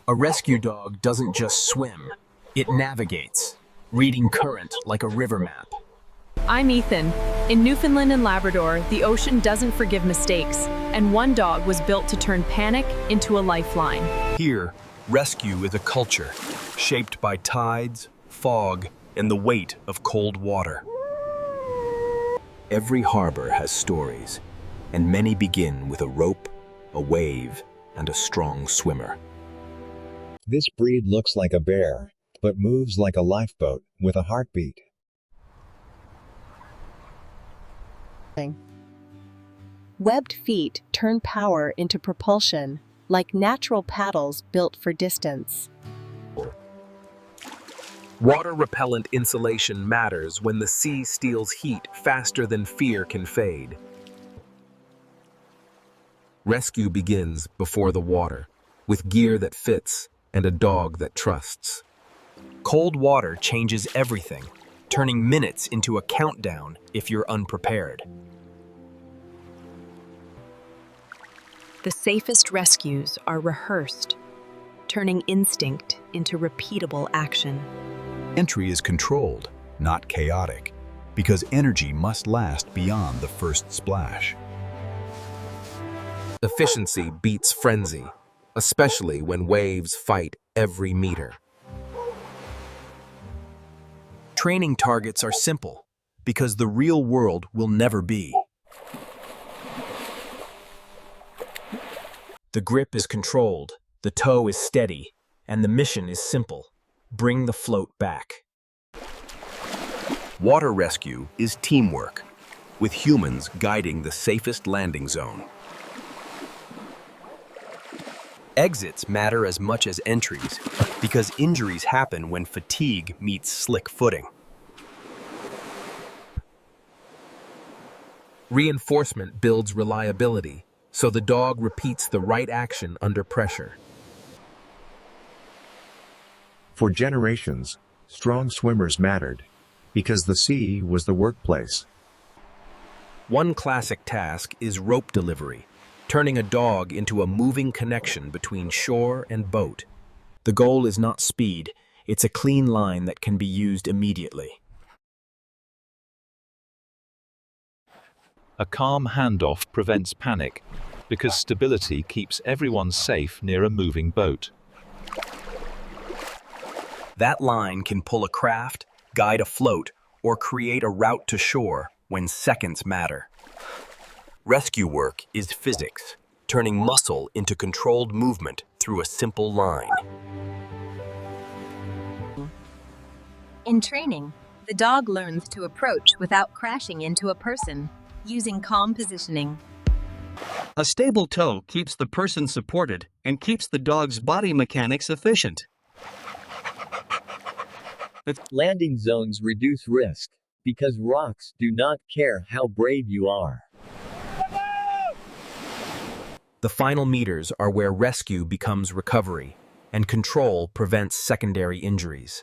A rescue dog doesn't just swim, it navigates, reading current like a river map. I'm Ethan. In Newfoundland and Labrador, the ocean doesn't forgive mistakes, and one dog was built to turn panic into a lifeline. Here, rescue is a culture, shaped by tides, fog, and the weight of cold water. Every harbor has stories, and many begin with a rope, a wave, and a strong swimmer. This breed looks like a bear, but moves like a lifeboat with a heartbeat. Webbed feet turn power into propulsion, like natural paddles built for distance. Water-repellent insulation matters when the sea steals heat faster than fear can fade. Rescue begins before the water, with gear that fits and a dog that trusts. Cold water changes everything, turning minutes into a countdown if you're unprepared. The safest rescues are rehearsed, turning instinct into repeatable action. Entry is controlled, not chaotic, because energy must last beyond the first splash. Efficiency beats frenzy, especially when waves fight every meter. Training targets are simple, because the real world will never be. The grip is controlled, the tow is steady, and the mission is simple: bring the float back. Water rescue is teamwork, with humans guiding the safest landing zone. Exits matter as much as entries, because injuries happen when fatigue meets slick footing. Reinforcement builds reliability, so the dog repeats the right action under pressure. For generations, strong swimmers mattered, because the sea was the workplace. One classic task is rope delivery, turning a dog into a moving connection between shore and boat. The goal is not speed, it's a clean line that can be used immediately. A calm handoff prevents panic, because stability keeps everyone safe near a moving boat. That line can pull a craft, guide a float, or create a route to shore when seconds matter. Rescue work is physics, turning muscle into controlled movement through a simple line. In training, the dog learns to approach without crashing into a person, using calm positioning. A stable toe keeps the person supported and keeps the dog's body mechanics efficient. Landing zones reduce risk, because rocks do not care how brave you are. The final meters are where rescue becomes recovery, and control prevents secondary injuries.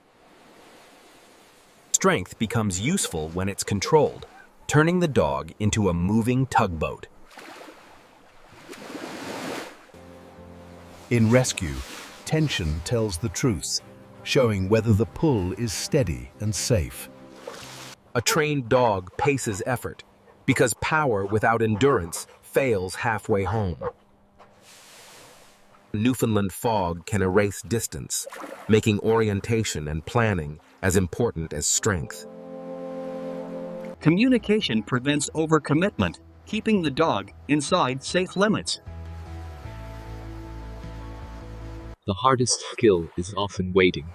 Strength becomes useful when it's controlled, turning the dog into a moving tugboat. In rescue, tension tells the truth, showing whether the pull is steady and safe. A trained dog paces effort, because power without endurance fails halfway home. Newfoundland fog can erase distance, making orientation and planning as important as strength. Communication prevents overcommitment, keeping the dog inside safe limits. The hardest skill is often waiting,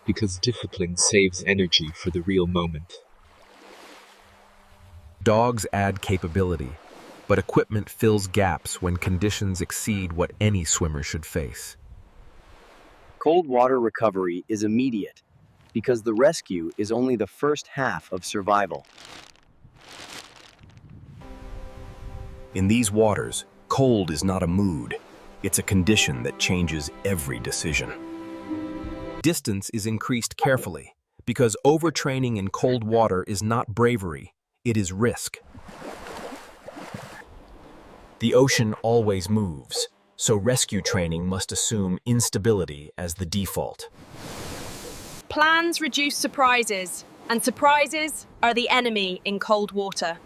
because discipline saves energy for the real moment. Dogs add capability, but equipment fills gaps when conditions exceed what any swimmer should face. Cold water recovery is immediate, because the rescue is only the first half of survival. In these waters, cold is not a mood. It's a condition that changes every decision. Distance is increased carefully, because overtraining in cold water is not bravery, it is risk. The ocean always moves, so rescue training must assume instability as the default. Plans reduce surprises, and surprises are the enemy in cold water.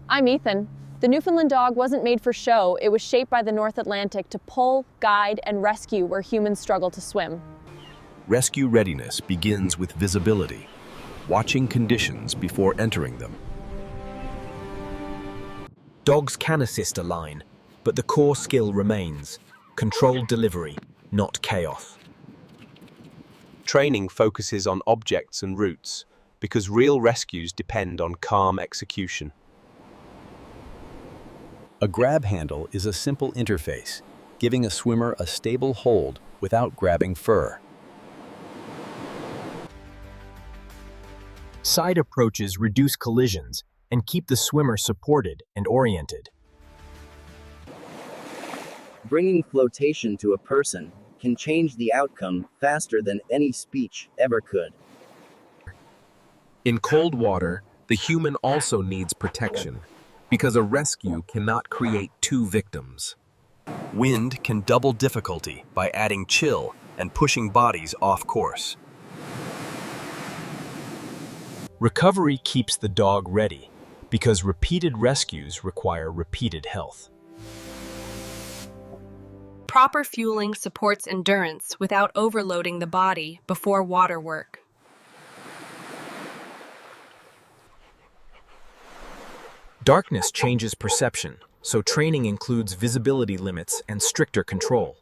I'm Ethan. The Newfoundland dog wasn't made for show. It was shaped by the North Atlantic to pull, guide, and rescue where humans struggle to swim. Rescue readiness begins with visibility, watching conditions before entering them. Dogs can assist a line, but the core skill remains: controlled delivery, not chaos. Training focuses on objects and routes, because real rescues depend on calm execution. A grab handle is a simple interface, giving a swimmer a stable hold without grabbing fur. Side approaches reduce collisions and keep the swimmer supported and oriented. Bringing flotation to a person can change the outcome faster than any speech ever could. In cold water, the human also needs protection, because a rescue cannot create two victims. Wind can double difficulty by adding chill and pushing bodies off course. Recovery keeps the dog ready, because repeated rescues require repeated health. Proper fueling supports endurance without overloading the body before water work. Darkness changes perception, so training includes visibility limits and stricter control.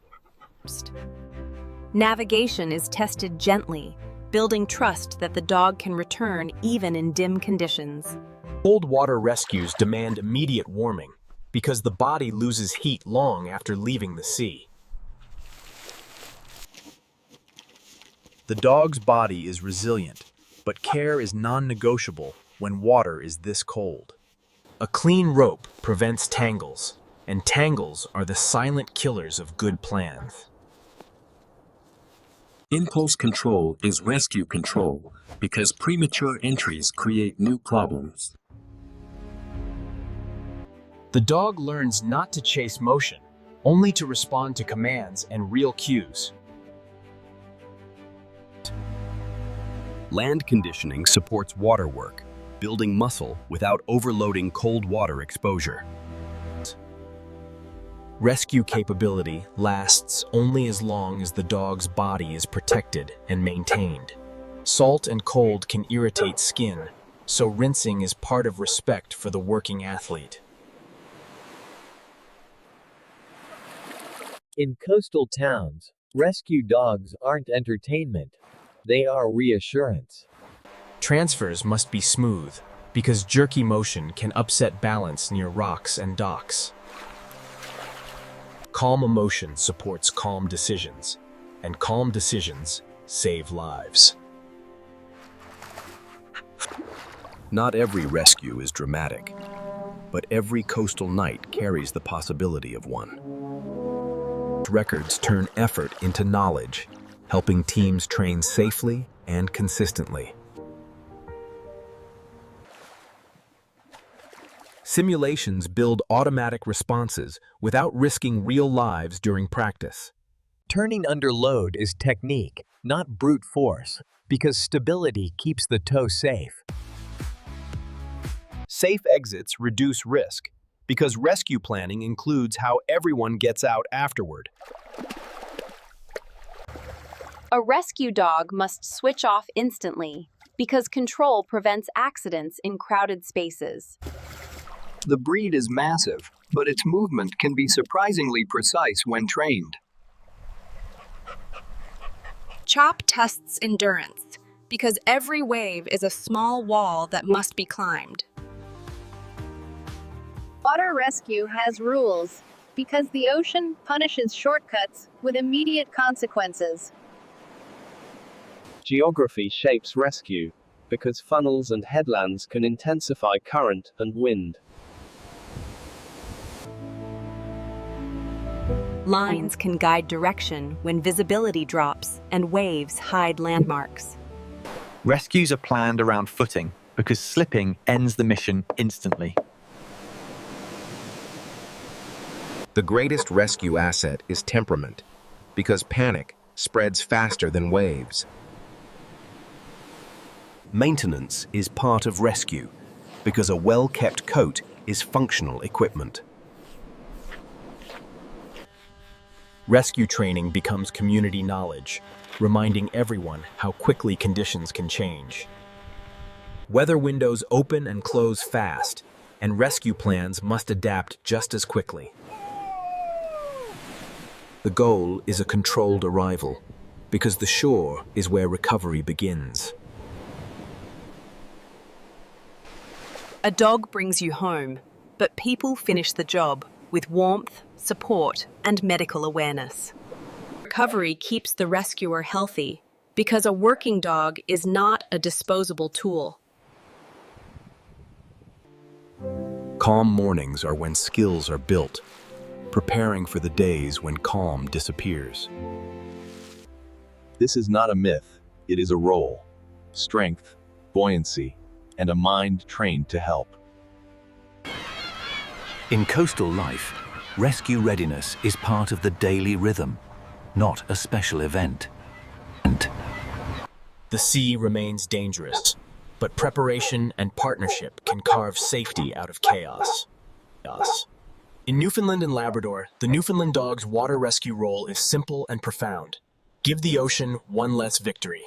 Navigation is tested gently, building trust that the dog can return even in dim conditions. Cold water rescues demand immediate warming, because the body loses heat long after leaving the sea. The dog's body is resilient, but care is non-negotiable when water is this cold. A clean rope prevents tangles, and tangles are the silent killers of good plans. Impulse control is rescue control, because premature entries create new problems. The dog learns not to chase motion, only to respond to commands and real cues. Land conditioning supports water work, building muscle without overloading cold water exposure. Rescue capability lasts only as long as the dog's body is protected and maintained. Salt and cold can irritate skin, so rinsing is part of respect for the working athlete. In coastal towns, rescue dogs aren't entertainment. They are reassurance. Transfers must be smooth, because jerky motion can upset balance near rocks and docks. Calm emotion supports calm decisions, and calm decisions save lives. Not every rescue is dramatic, but every coastal night carries the possibility of one. Records turn effort into knowledge, helping teams train safely and consistently. Simulations build automatic responses without risking real lives during practice. Turning under load is technique, not brute force, because stability keeps the toe safe. Safe exits reduce risk, because rescue planning includes how everyone gets out afterward. A rescue dog must switch off instantly, because control prevents accidents in crowded spaces. The breed is massive, but its movement can be surprisingly precise when trained. CHOP tests endurance, because every wave is a small wall that must be climbed. Water rescue has rules, because the ocean punishes shortcuts with immediate consequences. Geography shapes rescue, because funnels and headlands can intensify current and wind. Lines can guide direction when visibility drops and waves hide landmarks. Rescues are planned around footing because slipping ends the mission instantly. The greatest rescue asset is temperament, because panic spreads faster than waves. Maintenance is part of rescue, because a well-kept coat is functional equipment. Rescue training becomes community knowledge, reminding everyone how quickly conditions can change. Weather windows open and close fast, and rescue plans must adapt just as quickly. The goal is a controlled arrival, because the shore is where recovery begins. A dog brings you home, but people finish the job with warmth, support, and medical awareness. Recovery keeps the rescuer healthy because a working dog is not a disposable tool. Calm mornings are when skills are built, preparing for the days when calm disappears. This is not a myth, it is a role. Strength, buoyancy, and a mind trained to help. In coastal life, rescue readiness is part of the daily rhythm, not a special event. The sea remains dangerous, but preparation and partnership can carve safety out of chaos. In Newfoundland and Labrador, the Newfoundland dog's water rescue role is simple and profound. Give the ocean one less victory.